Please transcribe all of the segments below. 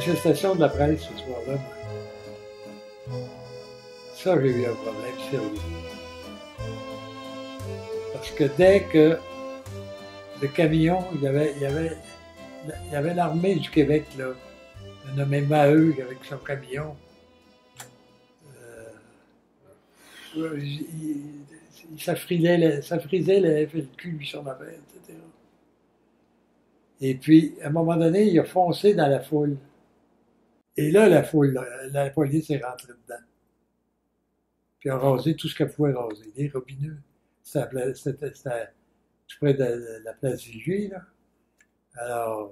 manifestation de la presse ce soir-là, ça, j'ai eu un problème sérieux. Parce que dès que le camion, il y avait l'armée du Québec, là, nommé Maheu avec son camion. Ça frisait la FLQ sur ma bête, etc. Et puis, à un moment donné, il a foncé dans la foule. Et là, la police est rentrée dedans. Puis a rasé tout ce qu'elle pouvait raser. Les robineux. C'était tout près de la place Vigier, là. Alors,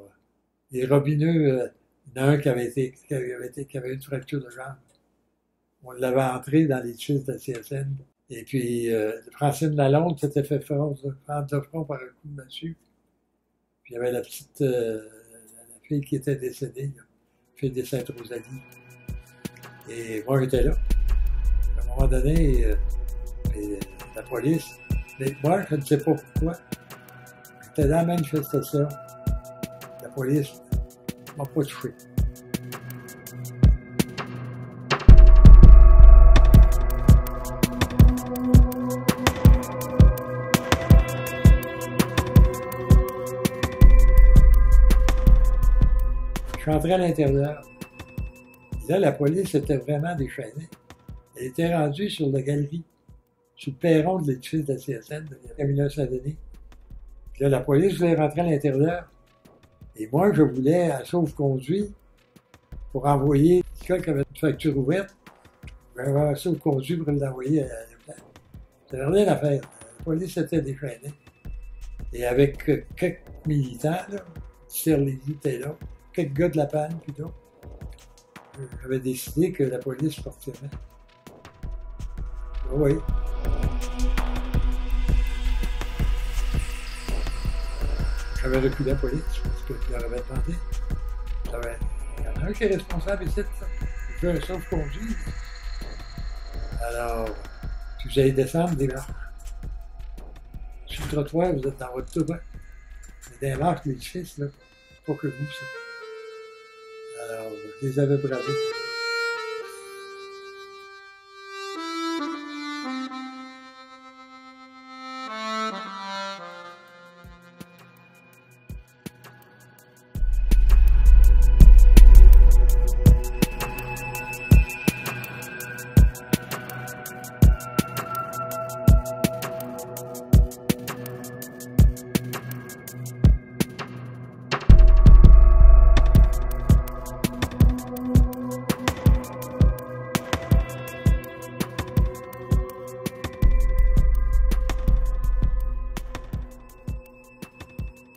les robineux, il y en a un qui avait une fracture de jambe. On l'avait entré dans les tuiles de la CSN. Et puis, Francine Lalonde s'était fait prendre de front par un coup de massue. Puis il y avait la fille qui était décédée, là, fille de Sainte-Rosalie. Et moi, j'étais là. À un moment donné, la police, mais moi, je ne sais pas pourquoi, j'étais dans la manifestation. La police ne m'a pas touché. Je suis entré à l'intérieur. Là, la police était vraiment déchaînée. Elle était rendue sur la galerie, sur le perron de l'édifice de la CSN, de Camilla Saint-Denis. Puis là, la police voulait rentrer à l'intérieur. Et moi, je voulais, à sauve-conduit, pour envoyer quelqu'un qui avait une facture ouverte, je voulais avoir un sauve-conduit pour l'envoyer à l'hôpital. J'avais rien à faire. La police était déchaînée. Et avec quelques militants, là, Sirlési était là, quelques gars de la panne, plutôt, j'avais décidé que la police partirait. Oui. J'avais reculé la police parce que je leur avais demandé. Il y en a un qui est responsable ici de ça. Il fait un sauve-conduit. Alors, si vous allez descendre des marches, sur le trottoir, vous êtes dans votre tout bain. Mais dans les marches de l'édifice, là, c'est pas que vous, ça. Alors, je les avais bravés.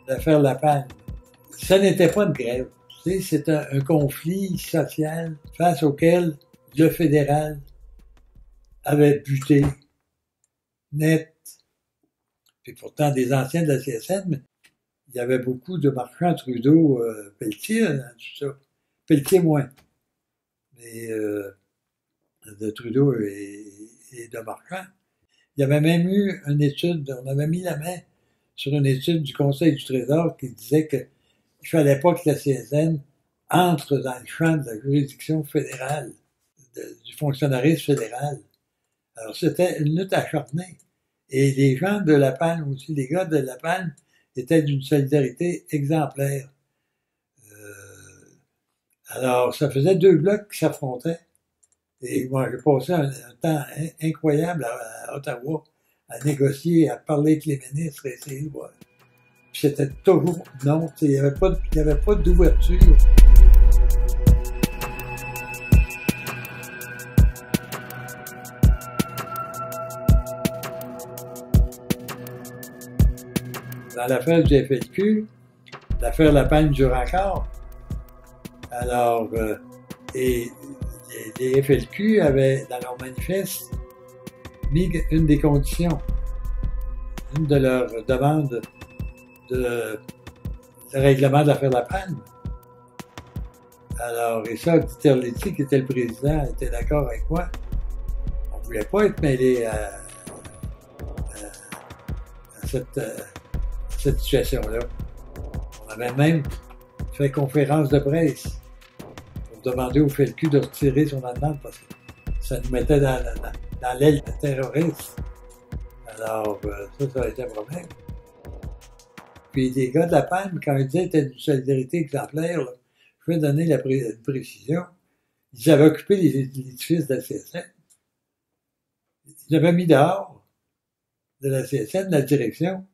L'affaire La Palme. Ça n'était pas une grève. C'est un conflit social face auquel le fédéral avait buté net. Puis pourtant des anciens de la CSN, mais il y avait beaucoup de marchands Trudeau, Pelletier, dans tout ça. Pelletier moins. Mais de Trudeau et de marchands. Il y avait même eu une étude, on avait mis la main sur une étude du Conseil du Trésor qui disait qu'il ne fallait pas que la CSN entre dans le champ de la juridiction fédérale, du fonctionnariat fédéral. Alors, c'était une lutte acharnée. Et les gens de La Palme aussi, les gars de La Palme, étaient d'une solidarité exemplaire. Alors, ça faisait deux blocs qui s'affrontaient. Et moi, j'ai passé un temps incroyable à Ottawa à négocier, à parler avec les ministres, et essayer de voir. Puis c'était toujours non, il n'y avait pas d'ouverture. Dans l'affaire du FLQ, l'affaire La Palme dure encore. Alors, et les FLQ avaient, dans leur manifeste, mis une des conditions, une de leurs demandes de règlement de l'affaire La Palme. Alors, et ça, Terletti, qui était le président, était d'accord avec moi. On ne voulait pas être mêlé à cette situation-là. On avait même fait conférence de presse demander au FLQ de retirer son demande parce que ça nous mettait dans l'aile terroriste. Alors, ça a été un problème. Puis les gars de la Palme, quand ils disaient que c'était une solidarité exemplaire, là, je vais donner une précision, ils avaient occupé l'édifice de la CSN. Ils avaient mis dehors de la CSN, la direction.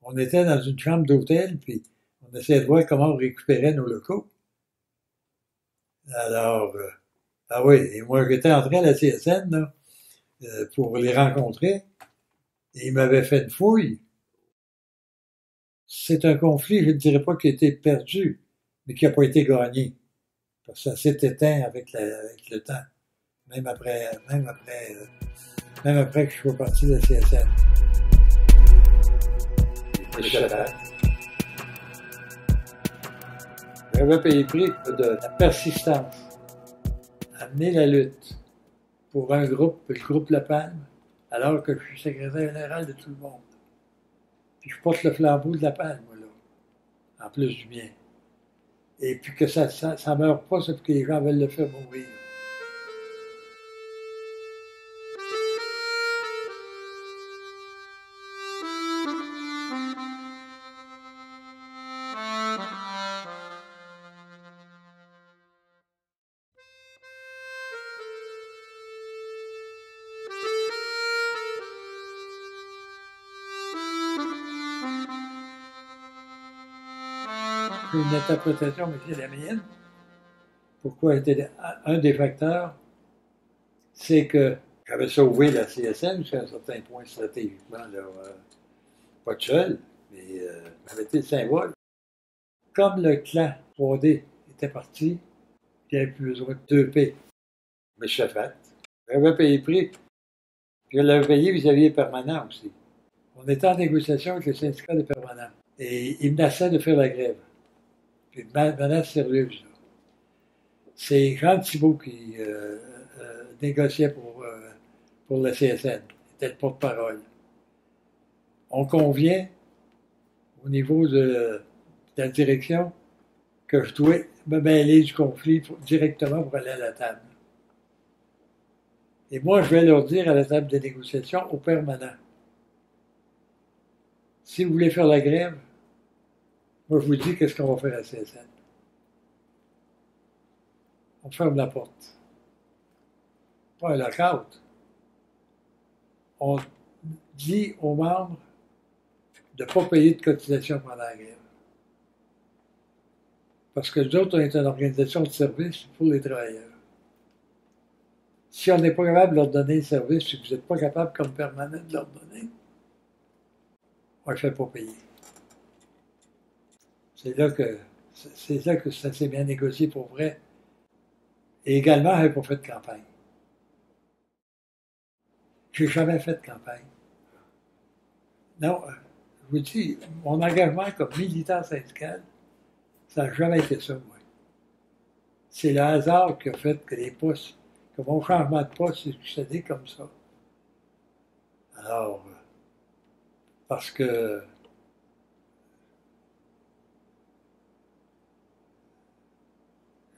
On était dans une chambre d'hôtel, puis on essayait de voir comment on récupérait nos locaux. Alors, ah oui, et moi j'étais entré à la CSN là, pour les rencontrer, et ils m'avaient fait une fouille. C'est un conflit, je ne dirais pas qui a été perdu, mais qui n'a pas été gagné. Parce que ça s'est éteint avec le temps, même après que je sois parti de la CSN. J'avais payé le prix de la persistance, amener la lutte pour un groupe, le groupe La Palme, alors que je suis secrétaire général de tout le monde. Puis je porte le flambeau de La Palme, moi, là, en plus du mien. Et puis que ça meurt pas, c'est parce que les gens veulent le faire mourir. J'ai une interprétation, mais c'est la mienne. Pourquoi était un des facteurs, c'est que j'avais sauvé la CSN jusqu'à un certain point stratégiquement, là, pas de seul, mais j'avais été le symbole. Comme le clan 3D était parti, il n'y avait plus besoin de 2P. Mais je l'ai fait. J'avais payé le prix. Puis je l'avais payé vis-à-vis des permanents aussi. On était en négociation avec le syndicat des permanents. Et ils menaçaient de faire la grève. Puis une menace sérieuse. C'est Jean Thibault qui négociait pour la CSN. Il était le porte-parole. On convient, au niveau de la direction, que je dois me mêler du conflit directement pour aller à la table. Et moi, je vais leur dire à la table de négociation, aux permanents, si vous voulez faire la grève, moi, je vous dis qu'est-ce qu'on va faire à la CSN. On ferme la porte. Pas un lockout. On dit aux membres de ne pas payer de cotisation pendant la grève. Parce que nous autres, on est une organisation de service pour les travailleurs. Si on n'est pas capable de leur donner le service, si vous n'êtes pas capable comme permanent de leur donner, on ne fait pas payer. C'est là que ça s'est bien négocié pour vrai. Et également, je n'avais pas fait de campagne. Je n'ai jamais fait de campagne. Non, je vous dis, mon engagement comme militant syndical, ça n'a jamais été ça, moi. C'est le hasard qui a fait que les postes, que mon changement de poste s'est succédé comme ça. Alors, parce que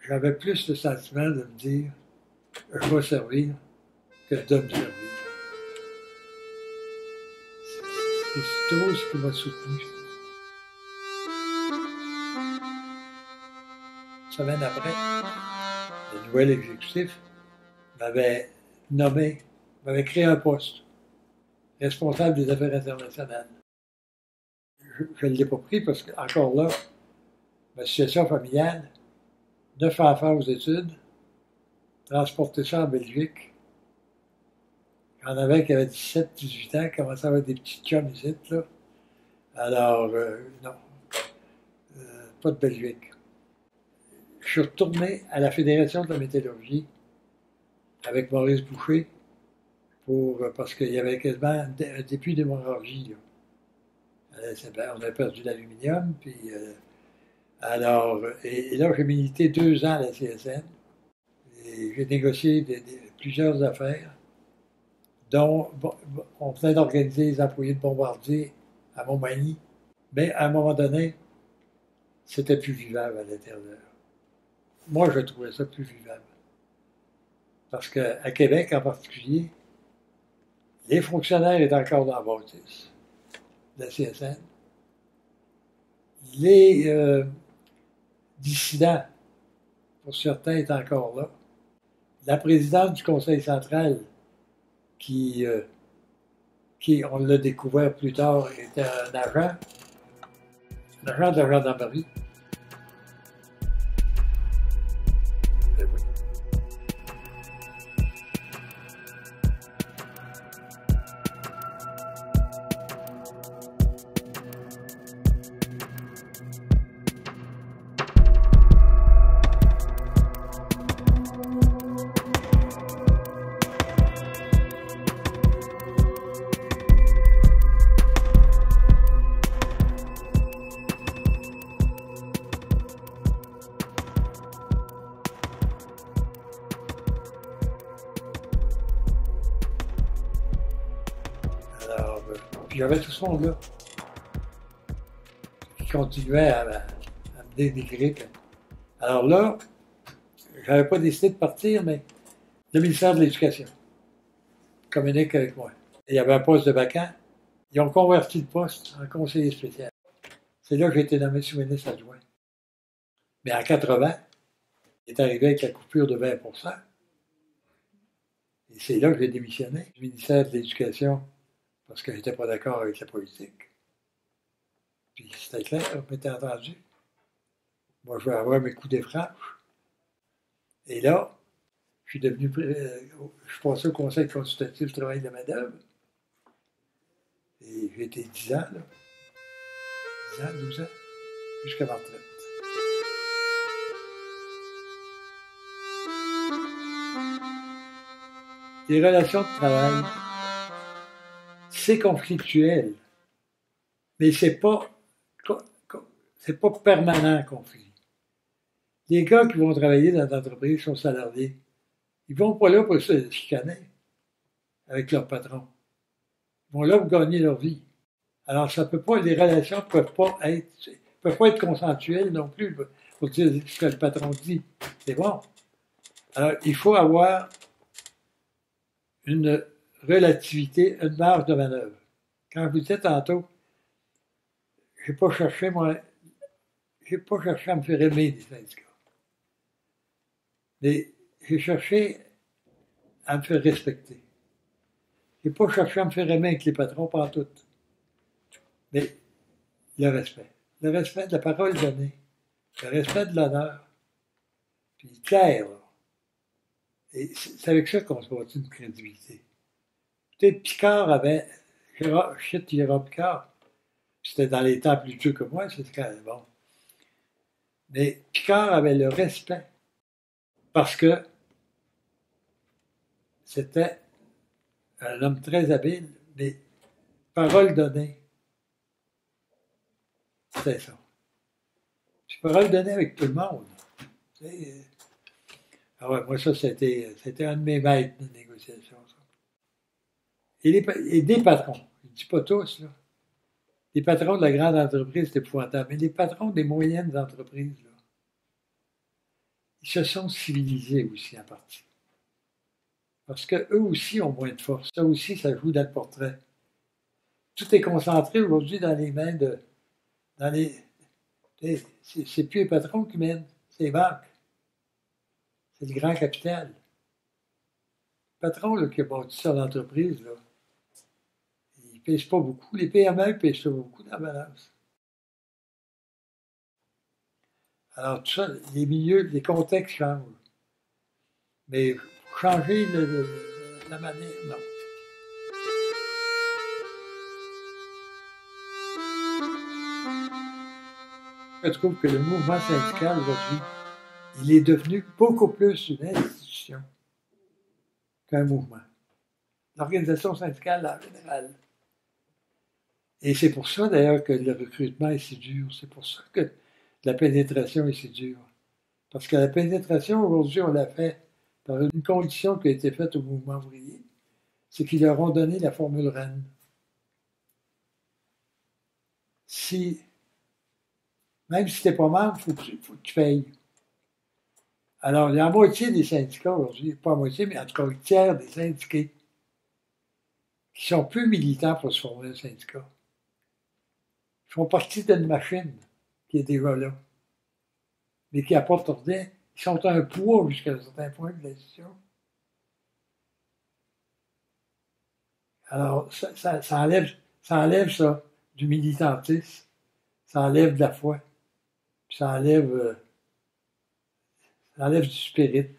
j'avais plus le sentiment de me dire je vais servir que de me servir. C'est tout ce qui m'a soutenu. Une semaine après, le nouvel exécutif m'avait créé un poste, responsable des affaires internationales. Je ne l'ai pas pris parce que, encore là, ma situation familiale, 9 enfants aux études, transporter ça en Belgique. J'en avais qui avaient 17, 18 ans, commençaient à avoir des petits chums ici, là. Alors, non, pas de Belgique. Je suis retourné à la Fédération de la métallurgie avec Maurice Boucher parce qu'il y avait quasiment un début d'hémorragie. On avait perdu l'aluminium, puis alors, et là, j'ai milité 2 ans à la CSN. Et j'ai négocié plusieurs affaires, dont on venait d'organiser les employés de Bombardier à Montmagny, mais à un moment donné, c'était plus vivable à l'intérieur. moi, je trouvais ça plus vivable. Parce qu'à Québec, en particulier, les fonctionnaires étaient encore dans la bâtisse de la CSN. Les dissidents, pour certains, étaient encore là. La présidente du Conseil central, qui, on l'a découvert plus tard, était un agent de la gendarmerie. Ben oui. Alors, puis j'avais tout ce monde-là qui continuait à me dénigrer. Alors là, j'avais pas décidé de partir, mais le ministère de l'Éducation communique avec moi. Il y avait un poste de vacant. Ils ont converti le poste en conseiller spécial. C'est là que j'ai été nommé sous-ministre adjoint. Mais en 80, il est arrivé avec la coupure de 20%. Et c'est là que j'ai démissionné du ministère de l'Éducation parce que je n'étais pas d'accord avec la politique. Puis c'était clair, on m'était entendu. Moi, je vais avoir mes coups des franches. Et là, je suis devenu, je suis passé au Conseil consultatif du travail de la main-d'œuvre. Et j'ai été 10 ans, là. 10 ans, 12 ans, jusqu'à ma retraite. Les relations de travail, c'est conflictuel, mais c'est pas permanent conflit. Les gars qui vont travailler dans l'entreprise sont salariés. Ils vont pas là pour se chicaner avec leur patron. Ils vont là pour gagner leur vie. Alors, ça peut pas, les relations peuvent pas être consensuelles non plus pour dire ce que le patron dit. C'est bon. Alors, il faut avoir une relativité, une marge de manœuvre. Quand je vous disais tantôt, j'ai pas cherché à me faire aimer des syndicats. Mais j'ai cherché à me faire respecter. J'ai pas cherché à me faire aimer avec les patrons, pas tout. Mais le respect. Le respect de la parole donnée. Le respect de l'honneur. Puis clair, là. Et c'est avec ça qu'on se bâtit une crédibilité. Peut-être Picard avait. Gérard Picard. C'était dans les temps plus vieux que moi, c'était quand même bon. Mais Picard avait le respect. Parce que c'était un homme très habile, mais parole donnée. C'est ça. Puis parole donnée avec tout le monde. Ah ouais, moi, ça, c'était un de mes maîtres de négociation. Ça. Et des patrons, je ne dis pas tous, là. Les patrons de la grande entreprise, c'est épouvantable, mais les patrons des moyennes entreprises, là, ils se sont civilisés aussi en partie. Parce qu'eux aussi ont moins de force. Ça aussi, ça joue dans le portrait. Tout est concentré aujourd'hui dans les mains de. C'est plus les patrons qui mènent, c'est les banques. C'est le grand capital. Le patron là, qui a bâti ça l'entreprise, là, il ne pèse pas beaucoup. Les PME pèsent pas beaucoup dans la balance. Alors, tout ça, les milieux, les contextes changent. Mais changer la manière, non. Je trouve que le mouvement syndical aujourd'hui, il est devenu beaucoup plus une institution qu'un mouvement. L'organisation syndicale en général. Et c'est pour ça d'ailleurs que le recrutement est si dur. C'est pour ça que la pénétration est si dure. Parce que la pénétration, aujourd'hui, on l'a fait par une condition qui a été faite au mouvement ouvrier. C'est qu'ils leur ont donné la formule reine. Même si tu n'es pas membre, il faut que tu payes. Alors, il y a la moitié des syndicats aujourd'hui, pas la moitié, mais en tout cas un tiers des syndiqués qui sont plus militants pour se former un syndicat. Ils font partie d'une machine qui est déjà là, mais qui apporte rien. Ils sont un poids jusqu'à un certain point de l'institution. Alors, ça enlève ça du militantisme, ça enlève de la foi, puis ça enlève du spirit,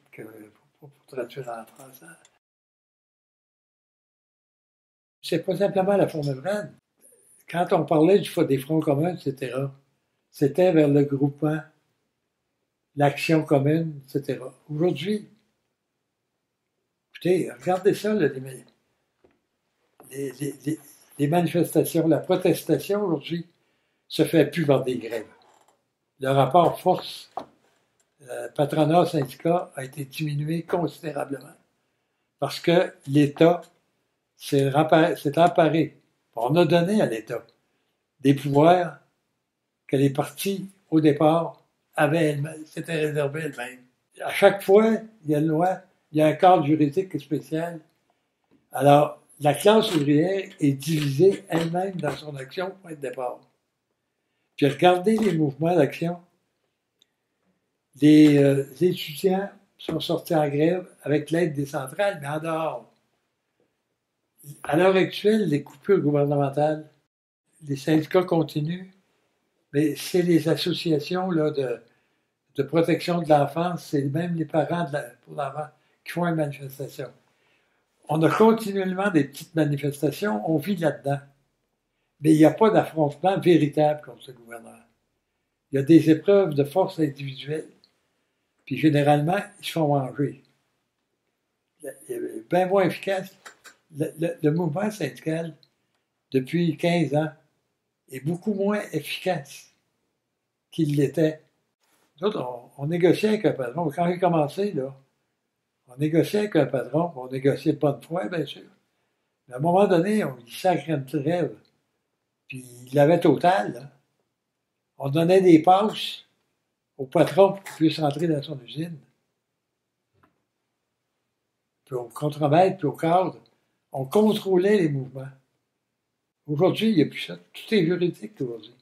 pour traduire en français. C'est pas simplement la forme brand. Quand on parlait des fronts communs, etc., c'était vers le groupement, l'action commune, etc. Aujourd'hui, écoutez, regardez ça, là, les manifestations, la protestation aujourd'hui se fait plus par des grèves. Le rapport force patronat syndicat a été diminué considérablement parce que l'État s'est emparé. On a donné à l'État des pouvoirs que les partis, au départ, s'étaient réservés elles-mêmes. À chaque fois, il y a une loi, il y a un cadre juridique spécial. Alors, la classe ouvrière est divisée elle-même dans son action au point de départ. Puis regardez les mouvements d'action. Les étudiants sont sortis en grève avec l'aide des centrales, mais en dehors. À l'heure actuelle, les coupures gouvernementales, les syndicats continuent, mais c'est les associations là, de protection de l'enfance, c'est même les parents pour l'enfant qui font une manifestation. On a continuellement des petites manifestations, on vit là-dedans. Mais il n'y a pas d'affrontement véritable contre ce gouvernement. Il y a des épreuves de force individuelle. Puis généralement, ils se font manger. Bien moins efficace. Le mouvement syndical, depuis 15 ans, est beaucoup moins efficace qu'il l'était. Nous autres, on négociait avec un patron. Quand j'ai commencé, là, on négociait avec un patron, on négociait pas de foi, bien sûr. Mais à un moment donné, on lui sacrait une trêve. Puis il l'avait total. Là. On donnait des passes au patron pour qu'il puisse rentrer dans son usine. Puis au contremaître, puis au cadre, on contrôlait les mouvements. Aujourd'hui, il n'y a plus ça. Tout est juridique aujourd'hui.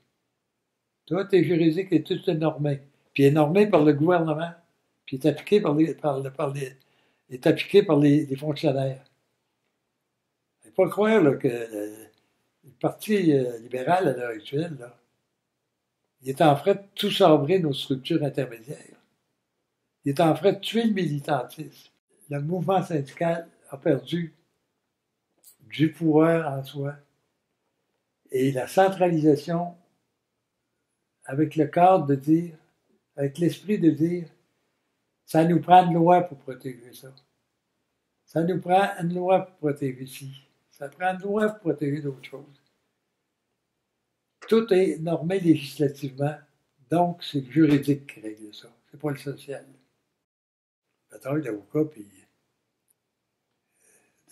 Tout est juridique et tout est normé. Puis est normé par le gouvernement. Puis est appliqué est appliqué par les fonctionnaires. Il ne faut pas croire là, que le Parti libéral à l'heure actuelle, là, il est en train de tout sabrer nos structures intermédiaires. Il est en train de tuer le militantisme. Le mouvement syndical a perdu du pouvoir en soi et la centralisation avec le cadre de dire, avec l'esprit de dire, ça nous prend une loi pour protéger ça. Ça nous prend une loi pour protéger ci. Ça prend une loi pour protéger d'autres choses. Tout est normé législativement, donc c'est le juridique qui règle ça. C'est pas le social. Le travail d'avocat, puis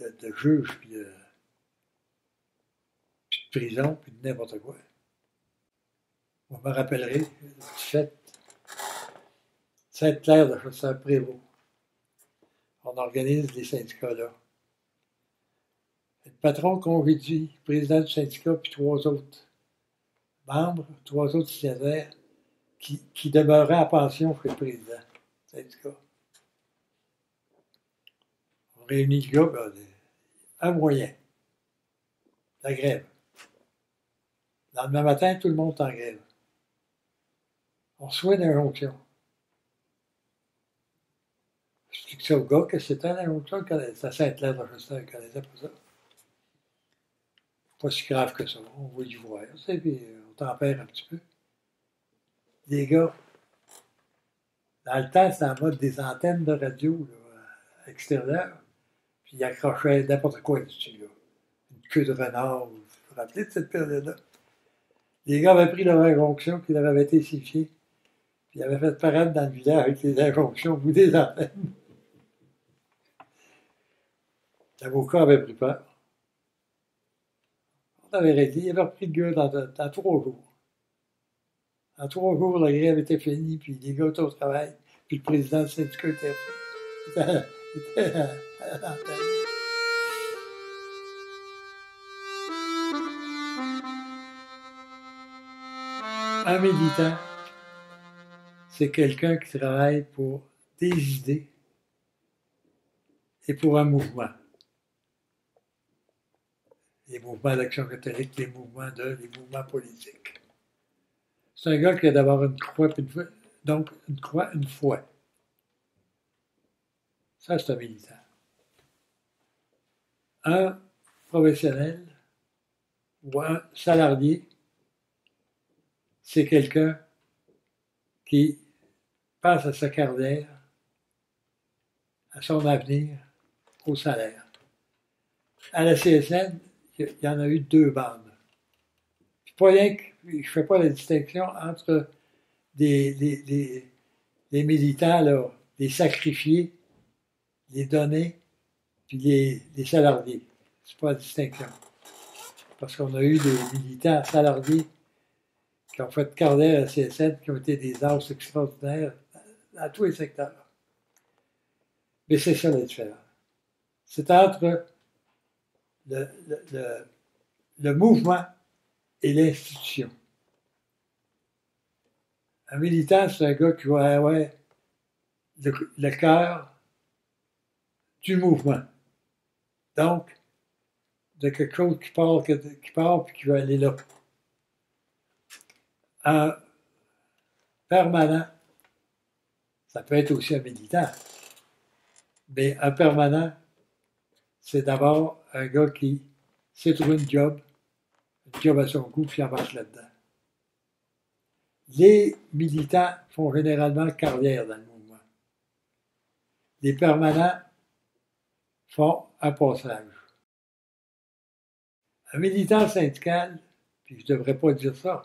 de juge, puis de prison, puis de n'importe quoi. On me rappellerai du fait Sainte-Claire de Chausseur-Prévost. On organise les syndicats là. Le patron congédie, le président du syndicat, puis 3 autres membres, 3 autres signataires qui demeuraient en pension chez le président du syndicat. On réunit le gars, ben, un moyen, la grève. Le lendemain matin, tout le monde est en grève. On reçoit une injonction. Je dis ça au gars que c'était une injonction, c'est à Sainte-Claire de Chausseur, il connaissait pas ça. Pas si grave que ça, on va y voir, puis on tempère un petit peu. Les gars, dans le temps, c'était en mode des antennes de radio là, extérieures, puis ils accrochaient n'importe quoi dessus, là. Une queue de renard, vous vous rappelez de cette période-là? Les gars avaient pris leur injonction qui leur avait été signifiée, puis ils avaient fait parade dans le village avec les injonctions au bout des antennes. L'avocat avait pris peur. On avait réglé, il avait repris le gars dans 3 jours. En 3 jours, la grève était finie, puis les gars étaient au travail. Puis le président du syndicat était à l'antenne. Un militant, c'est quelqu'un qui travaille pour des idées et pour un mouvement. Les mouvements d'Action catholique, les mouvements politiques. C'est un gars qui a d'abord une croix, donc une croix, une foi. Ça, c'est un militant. Un professionnel ou un salarié, c'est quelqu'un qui pense à sa carrière, à son avenir, au salaire. À la CSN, il y en a eu 2 bandes. Puis pas rien que, je ne fais pas la distinction entre des militants, là, les sacrifiés, les donnés, puis les salariés. C'est pas la distinction. Parce qu'on a eu des militants salariés qui ont fait carrière à la CSN, qui ont été des as extraordinaires dans tous les secteurs. Mais c'est ça la différence. C'est entre le mouvement et l'institution. Un militant, c'est un gars qui va avoir le cœur du mouvement. Donc, de quelque chose qui part puis qui va aller là. Un permanent, ça peut être aussi un militant, mais un permanent, c'est d'abord un gars qui s'est trouvé une job à son goût, puis embarque là-dedans. Les militants font généralement carrière dans le mouvement. Les permanents font un passage. Un militant syndical, puis je ne devrais pas dire ça,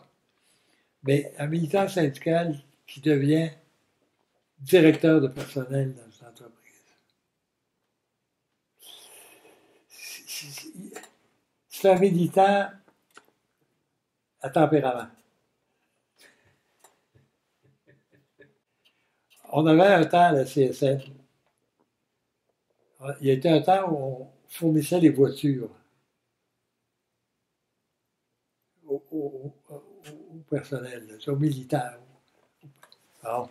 mais un militant syndical qui devient directeur de personnel dans une entreprise. C'est un militant à tempérament. On avait un temps à la CSN. Il y a été un temps où on fournissait les voitures au personnel, aux militaires. Bon.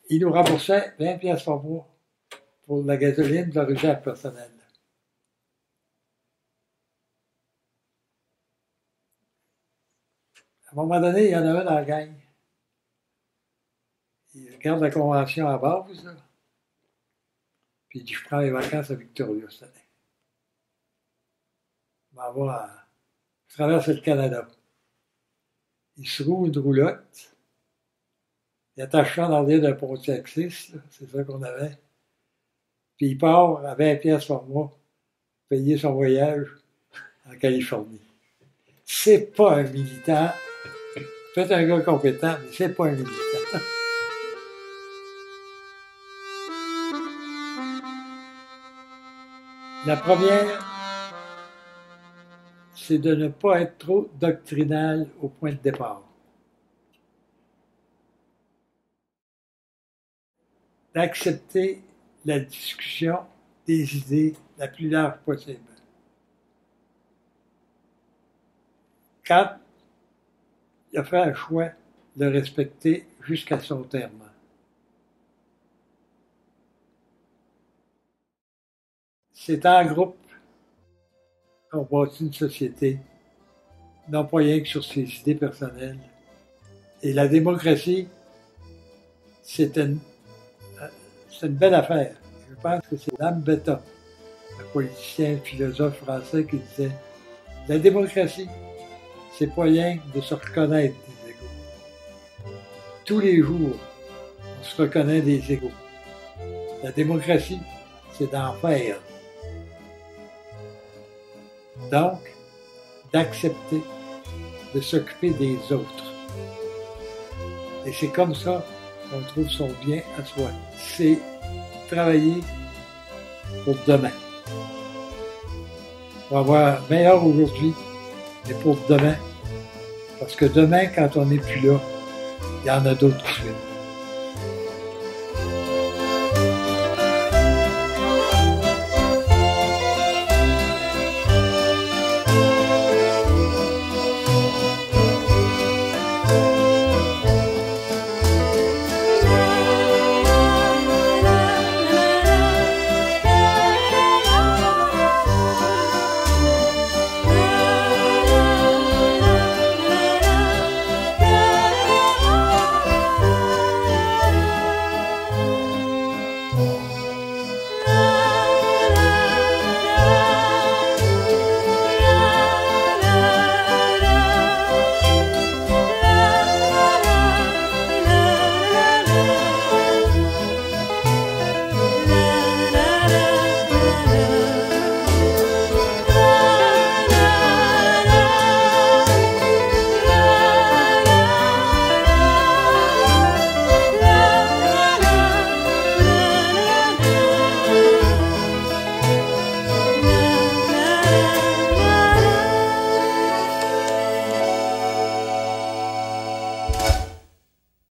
Ils nous remboursaient 20 pièces par mois pour la gasoline de l'usage personnel. À un moment donné, il y en a un dans la gang. Il regarde la convention à base, là, puis il dit, je prends les vacances à Victoria cette année. Je traverse le Canada. Il se roule une roulotte. Il attache ça dans l'île d'un Pontiac 6, c'est ça qu'on avait. Puis il part à 20 pièces par mois, payer son voyage en Californie. C'est pas un militant. Peut-être un gars compétent, mais c'est pas un militant. La première, c'est de ne pas être trop doctrinal au point de départ. D'accepter la discussion des idées la plus large possible. Quand il a fait un choix de respecter jusqu'à son terme. C'est en groupe qu'on bâtit une société, non pas rien que sur ses idées personnelles. Et la démocratie, c'est une belle affaire. Je pense que c'est Gambetta, un politicien, philosophe français, qui disait « La démocratie, c'est pas rien de se reconnaître des égaux. Tous les jours, on se reconnaît des égaux. La démocratie, c'est d'en faire. Donc, d'accepter de s'occuper des autres. Et c'est comme ça qu'on trouve son bien à soi. C'est travailler pour demain. Pour avoir meilleur aujourd'hui, mais pour demain. Parce que demain, quand on n'est plus là, il y en a d'autres qui suivent.